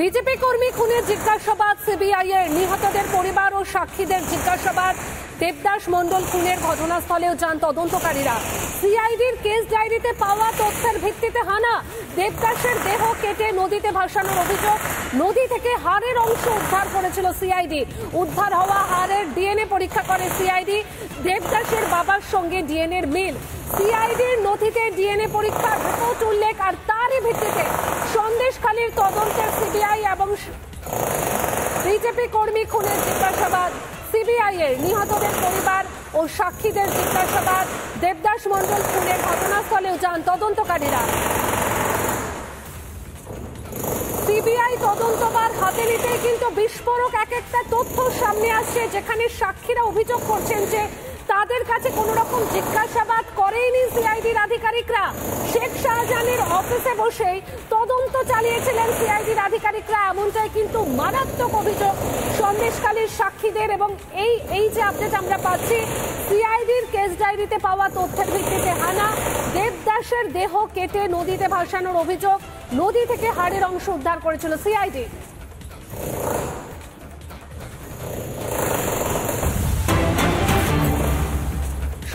BJP কর্মী খুনের জিজ্ঞাসাবাদ, সিবিআই এর নিহতদের পরিবার ও সাক্ষীদের জিজ্ঞাসাবাদ। দেবদাস মণ্ডল খুনের ঘটনাস্থলেও যান তদন্তকারীরা। সিআইডির কেস ডায়েরিতে পাওয়া তথ্যের ভিত্তিতে হানা। দেবদাসের দেহ কেটে নদীতে ভাসানোর অভিযোগ। নদী থেকে হাড়ের অংশ উদ্ধার করেছিল সিআইডি। উদ্ধার হওয়া হাড়ের ডিএনএ পরীক্ষা করে সিআইডি। দেবদাসের বাবার সঙ্গে ডিএনএর মিল। সিআইডির নথিতে ডিএনএ পরীক্ষার রিপোর্ট উল্লেখ, আর তারই ভিত্তিতে সন্দেশখালীর তদন্তের সিবিআই এবং বিজেপি কর্মী খুনের জিজ্ঞাসাবাদ। সিবিআই এর নিহতদের পরিবার ও সাক্ষীদের জিজ্ঞাসাবাদ। দেবদাস মণ্ডল খুনের ঘটনাস্থলেও যান তদন্তকারীরা। সিবিআই তদন্তভার হাতে নিতেই কিন্তু বিস্ফোরক এক একটা তথ্য সামনে আসছে, যেখানে সাক্ষীরা অভিযোগ করছেন যে তাদের কাছে কোনো রকম জিজ্ঞাসাবাদ করেইনি সিআইডির আধিকারিকরা। শেখ শাহজাহানের অফিসে বসেই তদন্ত চালিয়েছিলেন সিআইডির আধিকারিকরা, এমনটাই কিন্তু মারাত্মক অভিযোগ সন্দেশখালীর সাক্ষীদের। এবং এই যে আপডেট আমরা পাচ্ছি, সিআইডির কেস ডায়েরিতে পাওয়া তথ্যের ভিত্তিতে হানা। দেবদাসের দেহ কেটে নদীতে ভাসানোর অভিযোগ। নদী থেকে হাড়ের অংশ উদ্ধার করেছিল সিআইডি।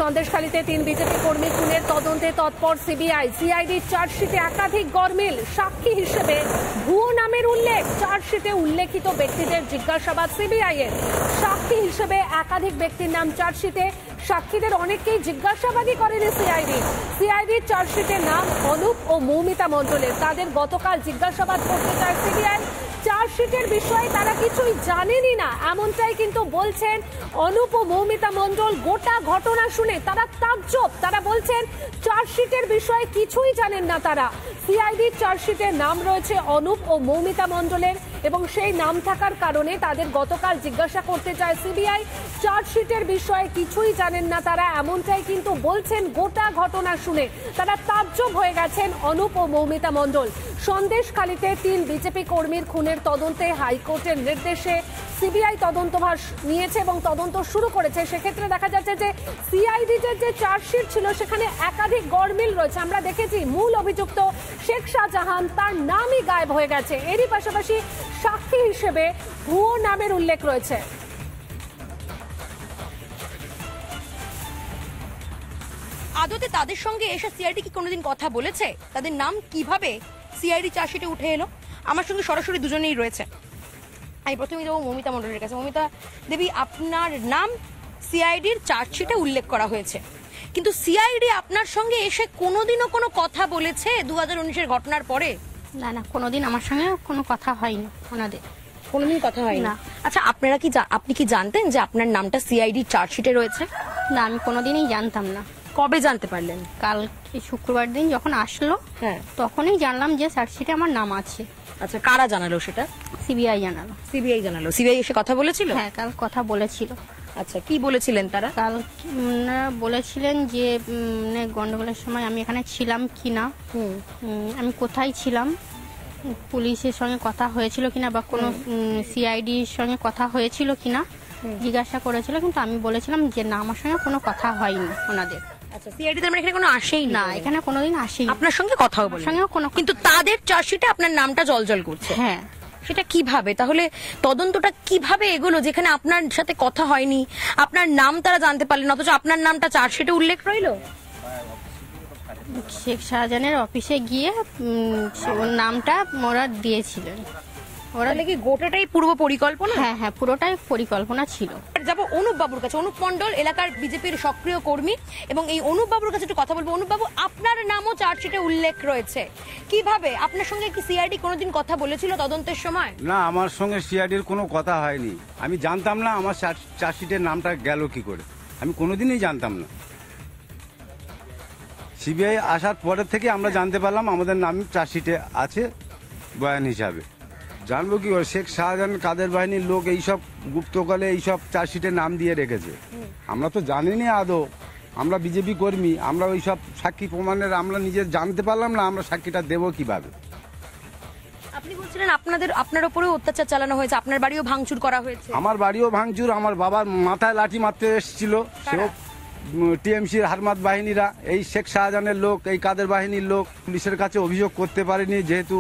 সন্দেশখালীতে 3 বিজেপি কর্মী খুনের তদন্তে তৎপর সিবিআই। সিআইডির চার্জশিটে একাধিক গরমিল। সাক্ষী হিসেবে ভুয়ো নামের উল্লেখ। চার্জশিটে উল্লেখিত ব্যক্তিদের জিজ্ঞাসাবাদ সিবিআই এর। সাক্ষী হিসেবে একাধিক ব্যক্তির নাম চার্জশিটে। সাক্ষীদের অনেককেই জিজ্ঞাসাবাদই করেনি সিআইডি। সিআইডির চার্জশিটের নাম অনুপ ও মৌমিতা মণ্ডলের। তাদের গতকাল জিজ্ঞাসাবাদ করতে চায় সিবিআই। চার্জশিটের বিষয়ে তারা কিছুই জানেনই না, এমনটাই কিন্তু বলছেন অনুপ ও মৌমিতা মণ্ডল। গোটা ঘটনা শুনে তারা তাজ্জব। তারা বলছেন চার্জশিটের বিষয়ে কিছুই জানেন না তারা। সিআইডির চার্জশিটের নাম রয়েছে অনুপ ও মৌমিতা মণ্ডলের, এবং সেই নাম থাকার কারণে তাদের গতকাল জিজ্ঞাসা করতে চায় সিবিআই। চার্জশিটের বিষয়ে কিছুই জানেন না তারা, এমনটাই কিন্তু বলছেন। গোটা ঘটনা শুনে তারা তাজ্জব হয়ে গেছেন অনুপ ও মৌমিতা মণ্ডল। সন্দেশখালীতে 3 বিজেপি কর্মীর খুনের তদন্তে হাইকোর্টের নির্দেশে সিবিআই তদন্তভার নিয়েছে এবং তদন্ত শুরু করেছে। সেক্ষেত্রে দেখা যাচ্ছে যে সিআইডির যে চার্জশিট ছিল সেখানে একাধিক গরমিল রয়েছে। আমরা দেখেছি মূল অভিযুক্ত শেখ শাহজাহান, তার নামই গায়েব হয়ে গেছে। এরই পাশাপাশি সাক্ষী হিসেবে ভুয়ো নামের উল্লেখ রয়েছে। আদতে তাদের সঙ্গে এসে সিআইডি কি কোনোদিন কথা বলেছে? তাদের নাম কিভাবে সিআইডি চার্জশিটে উঠে এলো? আমার সঙ্গে সরাসরি দুজনেই রয়েছে। আমি প্রথমে যাবো মৌমিতা মণ্ডলের কাছে। মৌমিতা দেবী, আপনার নাম সিআইডির চার্জশিটে উল্লেখ করা হয়েছে, কিন্তু সিআইডি আপনার সঙ্গে এসে কোনোদিনও কোনো কথা বলেছে 2019-এর ঘটনার পরে? না না, কোনোদিন আমার সঙ্গে কোনো কথা হয়নি ওনাদের। কোনোদিন কথা হয় না? আচ্ছা, আপনি কি জানতেন যে আপনার নামটা সিআইডির চার্জশিটে রয়েছে? না, আমি কোনোদিনই জানতাম না। কবে জানতে পারলেন? কালকে শুক্রবার দিন যখন আসলো, হ্যাঁ, তখনই জানলাম যে চার্জশিটে আমার নাম আছে। আচ্ছা, কারা জানালো সেটা? সিবিআই জানালো। সিবিআই জানালো। সিবিআই এসে কথা বলেছিল? হ্যাঁ, কাল কথা বলেছিল। আচ্ছা, কি বলেছিলেন তারা? কাল বলেছিলেন যে গন্ডগোলের সময় আমি এখানে ছিলাম কিনা, আমি কোথায় ছিলাম, পুলিশের সঙ্গে কথা হয়েছিল কিনা, বা কোনো সিআইডির সঙ্গে কথা হয়েছিল কিনা জিজ্ঞাসা করেছিল, কিন্তু আমি বলেছিলাম যে না, আমার সঙ্গে কোনো কথা হয়নি ওনাদের। আচ্ছা, সিআইডি তার মানে এখানে কোনো আসেই না, এখানে কোনোদিন আসেনি। আপনার সঙ্গে কথাও বলেনি? সঙ্গে কোনো, কিন্তু তাদের চার্জশিটে আপনার নামটা জলজল করছে। হ্যাঁ, সেটা কিভাবে? তাহলে তদন্তটা কিভাবে এগোলো যেখানে আপনার সাথে কথা হয়নি, আপনার নাম তারা জানতে পারলেন, অথচ আপনার নামটা চার্জশিটে উল্লেখ রইল? শেখ শাহজাহানের অফিসে গিয়ে ওর নামটা ওরা দিয়েছিলেন। ওরা কি গোটাটাই পূর্ব পরিকল্পনা? হ্যাঁ হ্যাঁ, পুরোটাই পরিকল্পনা ছিল। যাবো অনুপ বাবুর কাছে। অনুপ মণ্ডল এলাকার বিজেপির সক্রিয় কর্মী, এবং এই অনুপ বাবুর কাছে একটু কথা বলবো। অনুপ বাবু, আপনার নামও চার্জশিটে উল্লেখ রয়েছে, কিভাবে? আপনার সঙ্গে কি সিআইডি কোনোদিন কথা বলেছিল তদন্তের সময়? না, আমার সঙ্গে সিআইডির কোনো কথা হয়নি। আমি জানতাম না আমার চার্জশিটের নামটা গেল কি করে, আমি কোনোদিনই জানতাম না। সিবিআই আসার পরের থেকে আমরা জানতে পারলাম আমাদের নাম চার্জশিটে আছে বয়ান হিসাবে। জানবো কি করে? শেখ শাহজাহান কাদের বাহিনীর লোক এইসব গুপ্তকালে এইসব চার্জশিটের নাম দিয়ে রেখেছে, আমরা তো জানিনি আদৌ। আমরা বিজেপি কর্মী, আমরা ওইসব সাক্ষী প্রমাণের আমরা নিজে জানতে পারলাম না, আমরা সাক্ষীটা দেবো কিভাবে? আপনি বলছিলেন আপনার উপরেও অত্যাচার চালানো হয়েছে, আপনার বাড়িও ভাঙচুর করা হয়েছে। আমার বাড়িও ভাঙচুর, আমার বাবার মাথায় লাঠি মারতে এসেছিল, সেও টিএমসির হারমাত বাহিনীরা। এই শেখ শাহজাহানের লোক, এই কাদের বাহিনীর লোক পুলিশের কাছে অভিযোগ করতে পারেনি, যেহেতু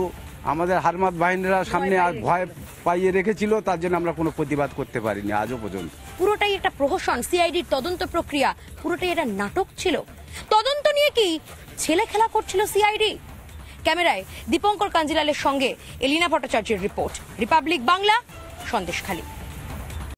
আমাদের হারমাত বাহিনীরা সামনে আর ভয় পাইয়ে রেখেছিল, তার জন্য আমরা কোনো প্রতিবাদ করতে পারিনি আজও পর্যন্ত। পুরোটাই একটা প্রহসন, সিআইডির তদন্ত প্রক্রিয়া পুরোটাই একটা নাটক ছিল। তদন্ত নিয়ে কি ছেলে খেলা করছিল সিআইডি? ক্যামেরায় দীপঙ্কর কাঞ্জিলালের সঙ্গে এলিনা ভট্টাচার্যের রিপোর্ট, রিপাবলিক বাংলা, সন্দেশখালী।